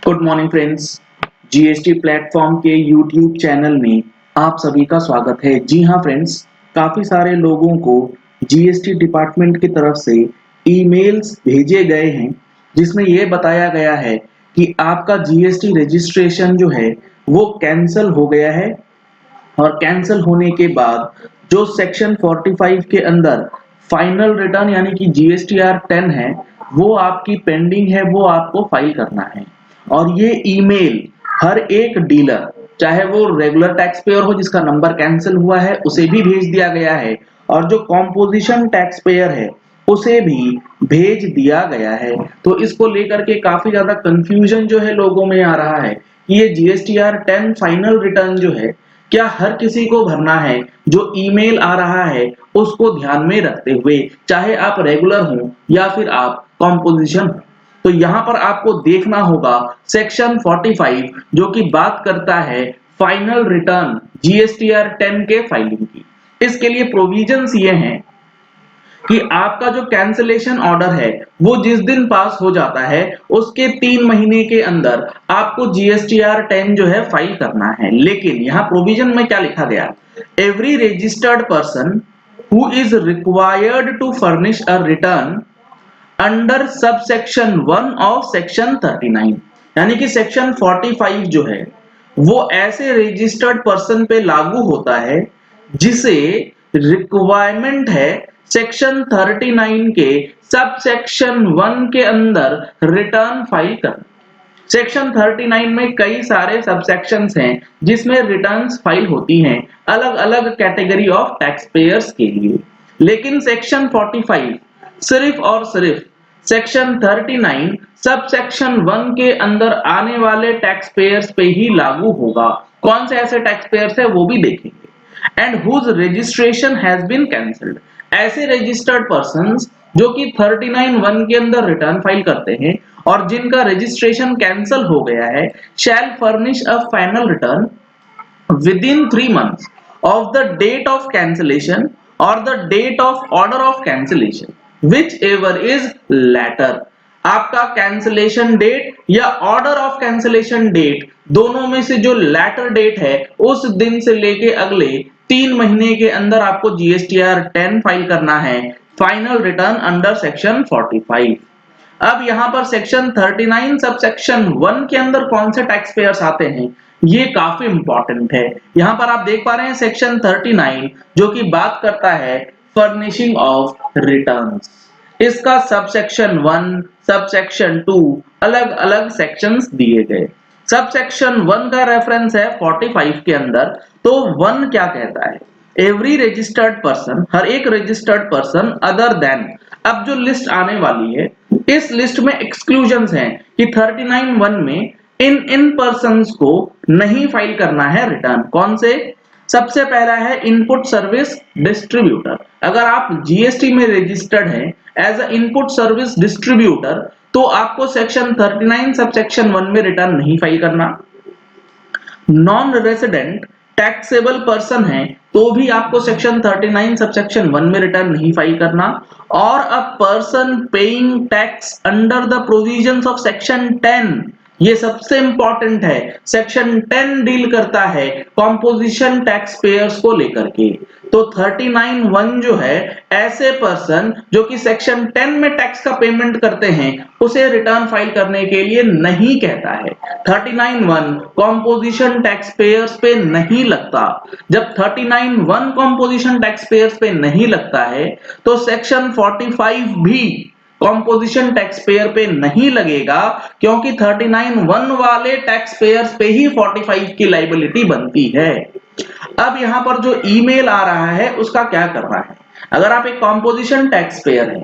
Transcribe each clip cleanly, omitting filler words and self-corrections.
Good morning friends. GST platform के YouTube channel में आप सभी का स्वागत है। जी हाँ फ्रेंड्स, काफ़ी सारे लोगों को जीएसटी डिपार्टमेंट की तरफ से ईमेल्स भेजे गए हैं जिसमें ये बताया गया है कि आपका जीएसटी रजिस्ट्रेशन जो है वो कैंसिल हो गया है और कैंसिल होने के बाद जो सेक्शन 45 के अंदर फाइनल रिटर्न यानी कि जीएसटीआर 10 है वो आपकी पेंडिंग है, वो आपको फाइल करना है। और ये ईमेल हर एक डीलर, चाहे वो रेगुलर टैक्स पेयर हो जिसका नंबर कैंसिल हुआ है उसे भी भेज दिया गया है, और जो कॉम्पोजिशन टैक्स पेयर है उसे भी भेज दिया गया है। तो इसको लेकर के काफी ज्यादा कंफ्यूजन जो है लोगों में आ रहा है कि ये जीएसटीआर 10 फाइनल रिटर्न जो है क्या हर किसी को भरना है। जो ईमेल आ रहा है उसको ध्यान में रखते हुए, चाहे आप रेगुलर हो या फिर आप कॉम्पोजिशन हो, तो यहाँ पर आपको देखना होगा सेक्शन 45 जो कि बात करता है फाइनल रिटर्न जीएसटीआर 10 के फाइलिंग की। इसके लिए प्रोविजंस ये हैं कि आपका जो कैंसलेशन ऑर्डर है वो जिस दिन पास हो जाता है उसके 3 महीने के अंदर आपको जीएसटीआर 10 जो है फाइल करना है। लेकिन यहाँ प्रोविजन में क्या लिखा गया, every registered person who is required to furnish a return under subsection 1 of section 39, यानी कि सेक्शन 45 जो है वो ऐसे रजिस्टर्ड पर्सन पे लागू होता है जिसे रिक्वायरमेंट है सेक्शन 39 के सबसेक्शन 1 के अंदर रिटर्न फाइल करना। सेक्शन 39 में कई सारे सबसेक्शंस हैं जिसमें रिटर्न्स फाइल होती हैं अलग अलग कैटेगरी ऑफ टैक्स पेयर्स के लिए। लेकिन सेक्शन 45 सिर्फ और सिर्फ सेक्शन 39 सबसेक्शन 1 के अंदर आने वाले टैक्स पेयर्स पे ही लागू होगा। कौन से ऐसे टैक्स पेयर्स है वो भी देखेंगे। And whose registration has been cancelled, ऐसे रजिस्टर्ड पर्संस जो कि 39(1) के अंदर रिटर्न फाइल करते हैं और जिनका रजिस्ट्रेशन कैंसिल हो गया है, शैल furnish a final return within 3 months of the date of cancellation or the date of order of cancellation, whichever is latter। आपका कैंसिलेशन डेट या ऑर्डर ऑफ कैंसिलेशन डेट दोनों में से जो लैटर डेट है उस दिन से लेके अगले 3 महीने के अंदर आपको जीएसटीआर 10 फाइल करना है, फाइनल रिटर्न अंडर सेक्शन 45। अब यहाँ पर सेक्शन 39 सब सेक्शन 1 के अंदर कौन से टैक्स पेयर्स आते हैं ये काफी इंपॉर्टेंट है। यहाँ पर आप देख पा रहे हैं सेक्शन 39 जो कि बात करता है फर्निशिंग ऑफ रिटर्न्स। इसका सबसेक्शन 1 सबसेक्शन 2 अलग अलग सेक्शंस दिए गए। सबसेक्शन 1 का रेफरेंस है 45 के अंदर। तो 1 क्या कहता है, एवरी रजिस्टर्ड पर्सन, हर एक रजिस्टर्ड पर्सन अदर देन। अब जो लिस्ट आने वाली है इस लिस्ट में एक्सक्लूजन्स हैं कि 39(1) में इन पर्संस को नहीं फाइल करना है रिटर्न। कौन से, सबसे पहला है इनपुट सर्विस डिस्ट्रीब्यूटर। अगर आप जीएसटी में रजिस्टर्ड हैं as a input service distributor तो आपको सेक्शन 39 सबसेक्शन 1 में रिटर्न नहीं फाइल करना। नॉन रेजिडेंट टैक्सेबल पर्सन है तो भी आपको सेक्शन 39 सबसेक्शन 1 में रिटर्न नहीं फाइल करना। और a person paying tax under the provisions of section 10, ये सबसे इंपॉर्टेंट है। सेक्शन 10 डील करता है कॉम्पोजिशन टैक्स पेयर्स को लेकर के। तो 39(1) जो है ऐसे पर्सन जो कि सेक्शन 10 में टैक्स का पेमेंट करते हैं उसे रिटर्न फाइल करने के लिए नहीं कहता है। 39(1) कॉम्पोजिशन टैक्स पेयर्स पे नहीं लगता। जब 39(1) कॉम्पोजिशन टैक्स पेयर्स पे नहीं लगता है तो सेक्शन 45 भी कॉम्पोजिशन टैक्स पेयर पे नहीं लगेगा, क्योंकि 39(1) वाले टैक्स पेयर्स पे ही 45 की लायबिलिटी बनती है। अब यहां पर जो ईमेल आ रहा है उसका क्या करना है। अगर आप एक कॉम्पोजिशन टैक्स पेयर हैं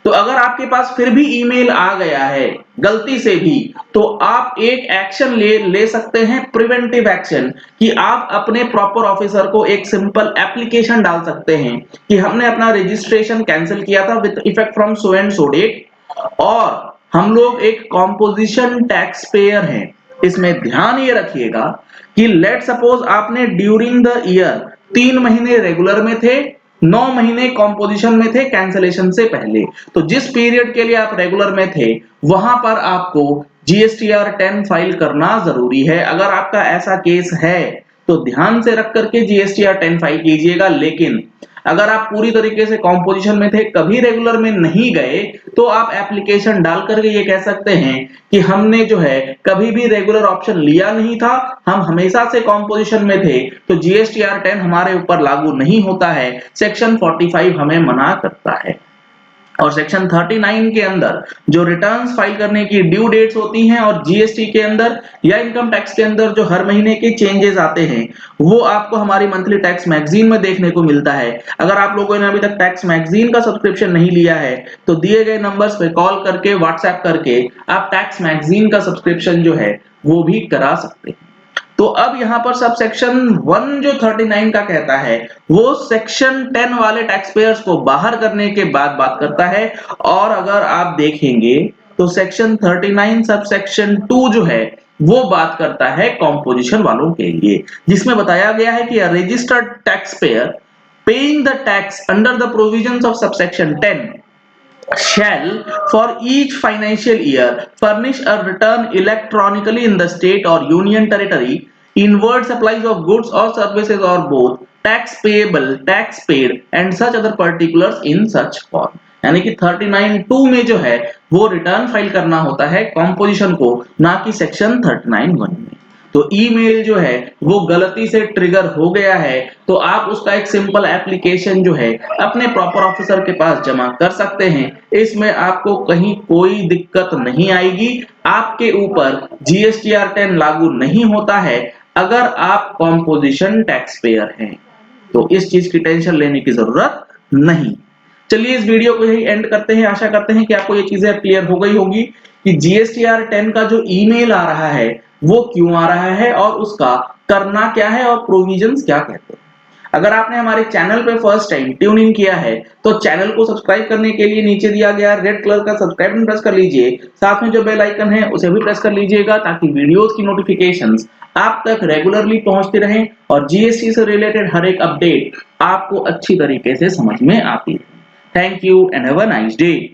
तो अगर आपके पास फिर भी ईमेल आ गया है गलती से भी तो आप एक एक्शन ले सकते हैं, प्रिवेंटिव एक्शन, कि आप अपने प्रॉपर ऑफिसर को एक सिंपल एप्लीकेशन डाल सकते हैं कि हमने अपना रजिस्ट्रेशन कैंसिल किया था with effect from so and so date और हम लोग एक कॉम्पोजिशन टैक्स पेयर हैं। इसमें ध्यान ये रखिएगा कि लेट सपोज आपने ड्यूरिंग द ईयर 3 महीने रेगुलर में थे, 9 महीने कॉम्पोजिशन में थे कैंसिलेशन से पहले। तो जिस पीरियड के लिए आप रेगुलर में थे वहां पर आपको GSTR 10 फाइल करना जरूरी है। अगर आपका ऐसा केस है तो ध्यान से रख करके GSTR 10 फाइल कीजिएगा। लेकिन अगर आप पूरी तरीके से कॉम्पोजिशन में थे, कभी रेगुलर में नहीं गए, तो आप एप्लीकेशन डाल करके ये कह सकते हैं कि हमने जो है कभी भी रेगुलर ऑप्शन लिया नहीं था, हम हमेशा से कॉम्पोजिशन में थे, तो GSTR 10 हमारे ऊपर लागू नहीं होता है। सेक्शन 45 हमें मना करता है। और सेक्शन 39 के अंदर जो रिटर्न्स फाइल करने की ड्यू डेट्स होती हैं और जीएसटी के अंदर या इनकम टैक्स के अंदर जो हर महीने के चेंजेस आते हैं, वो आपको हमारी मंथली टैक्स मैगजीन में देखने को मिलता है। अगर आप लोगों ने अभी तक टैक्स मैगजीन का सब्सक्रिप्शन नहीं लिया है तो दिए गए नंबर्स पे कॉल करके, व्हाट्सएप करके आप टैक्स मैगजीन का सब्सक्रिप्शन जो है वो भी करा सकते हैं। तो अब यहां पर सब सेक्शन 1 जो 39 का कहता है वो सेक्शन 10 वाले टैक्स पेयर्स को बाहर करने के बाद बात करता है। और अगर आप देखेंगे तो सेक्शन 39 सब सेक्शन 2 जो है वो बात करता है कॉम्पोजिशन वालों के लिए, जिसमें बताया गया है कि registered tax payer paying the tax under the provisions of subsection 10 shall for each financial year furnish a return electronically in the state or union territory inward supplies of goods or services or both tax payable, tax paid and such other particulars in such form। यानी कि 39(2) में जो है वो return file करना होता है composition को, ना कि सेक्शन 39(1) में। तो ईमेल जो है वो गलती से ट्रिगर हो गया है तो आप उसका एक सिंपल एप्लीकेशन जो है अपने प्रॉपर ऑफिसर के पास जमा कर सकते हैं। इसमें आपको कहीं कोई दिक्कत नहीं आएगी। आपके ऊपर GSTR 10 लागू नहीं होता है अगर आप कॉम्पोजिशन टैक्स पेयर हैं, तो इस चीज की टेंशन लेने की जरूरत नहीं। चलिए इस वीडियो को यही एंड करते हैं। आशा करते हैं कि आपको ये चीजें क्लियर हो गई होगी कि GSTR 10 का जो ईमेल आ रहा है वो क्यों आ रहा है और उसका करना क्या है और प्रोविजंस क्या कहते हैं। अगर आपने हमारे चैनल पे फर्स्ट टाइम ट्यून इन किया है तो चैनल को सब्सक्राइब करने के लिए नीचे दिया गया रेड कलर का सब्सक्राइब बटन प्रेस कर लीजिए। साथ में जो बेल आइकन है उसे भी प्रेस कर लीजिएगा ताकि वीडियोस की नोटिफिकेशंस आप तक रेगुलरली पहुंचती रहें और जीएसटी से रिलेटेड हर एक अपडेट आपको अच्छी तरीके से समझ में आती है। Thank you and have a nice day.